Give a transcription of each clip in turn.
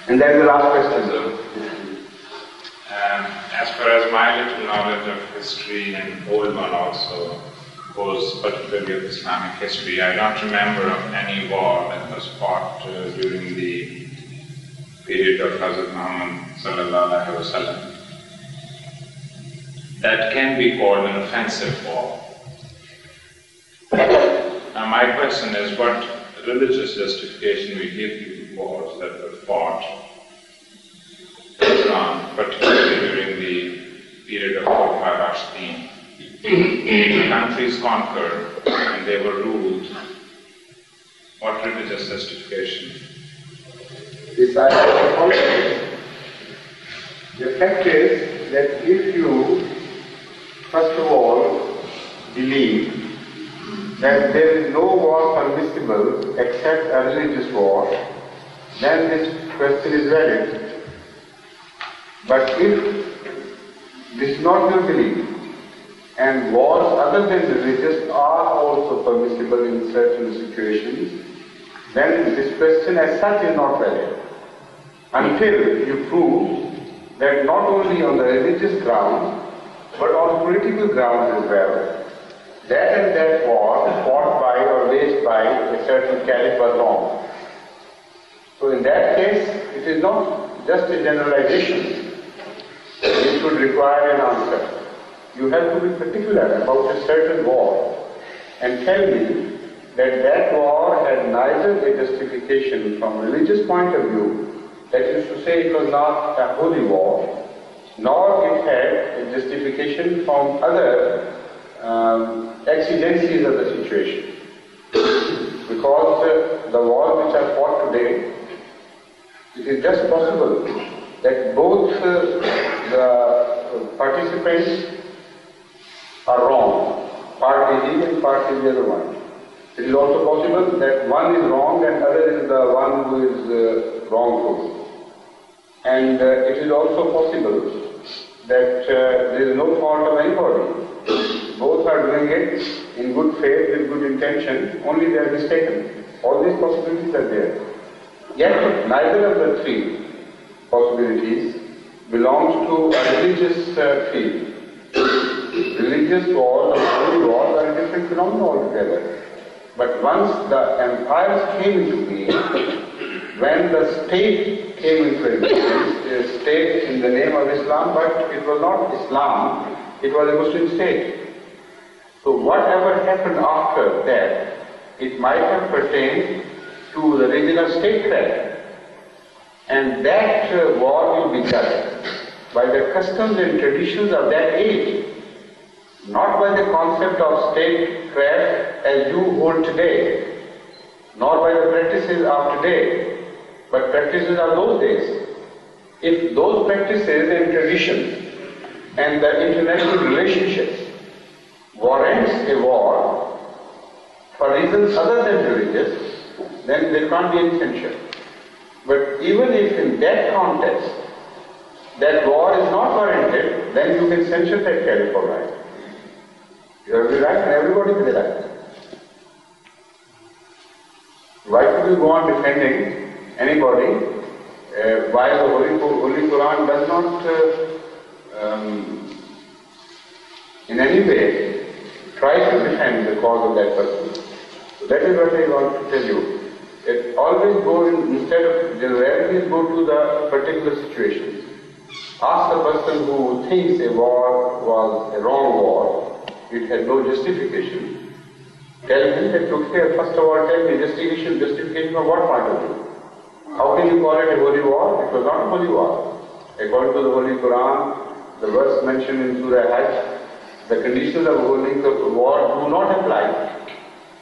And then the last question. As far as my little knowledge of history and old one also goes, particularly of Islamic history, I don't remember of any war that was fought during the period of Hazrat Muhammad sallallahu alaihi wasallam that can be called an offensive war. Now my question is, what religious justification we give to wars that were fought in Islam, particularly during the period of Khulafai Rashidin? The countries conquered and they were ruled. What religious justification? The fact is that if you, first of all, believe that there is no war permissible except a religious war, then this question is valid. But if this is not your belief, and wars other than religious are also permissible in certain situations, then this question as such is not valid. Until you prove that not only on the religious grounds, but on political grounds as well, that and that war fought by or waged by a certain Caliph was wrong. So in that case, it is not just a generalization. It should require an answer. You have to be particular about a certain war and tell me that that war had neither a justification from religious point of view, that is to say it was not a holy war, nor it had a justification from other exigencies of the situation. Because the wars which are fought today, it is just possible that both the participants are wrong, part is he and part is the other one. It is also possible that one is wrong and other is the one who is wrongful. And it is also possible that there is no fault of anybody. Both are doing it in good faith, with good intention, only they are mistaken. All these possibilities are there. Yet neither of the three possibilities belongs to a religious field. Religious wars or holy wars are a different phenomenon altogether. But once the empires came into being, when the state came into existence, a state in the name of Islam, but it was not Islam, it was a Muslim state. So whatever happened after that, it might have pertained to the region of statecraft. And that war will be judged by the customs and traditions of that age, not by the concept of statecraft as you hold today, nor by the practices of today, but practices of those days. If those practices and traditions and the international relationships warrants a war for reasons other than religious, then there can't be any censure. But even if in that context that war is not warranted, then you can censure that Caliph, all right. You have the right and everybody will be right. Why should you go on defending anybody while the Holy Quran does not in any way try to defend the cause of that person? So that is what I want to tell you. It always go in, instead of generalities, go to the particular situations. Ask the person who thinks a war was a wrong war, it had no justification. Tell him that, okay, first of all, tell me justification from what point of view? How can you call it a holy war? It was not a holy war. According to the Holy Quran, the verse mentioned in Surah Hajj, the conditions of holy war do not apply.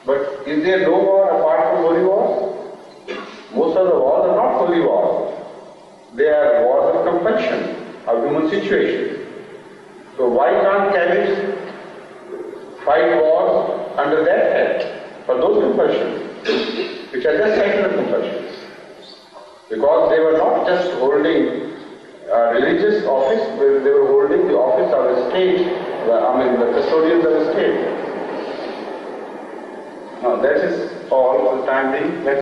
But is there no war apart from holy wars? Most of the wars are not holy wars. They are wars of compulsion, of human situation. So why can't caliphs fight wars under that head for those compulsions, which are just secular compulsions? Because they were not just holding a religious office, but they were holding the office of a state, the custodians of a state. Now that is all for the time being.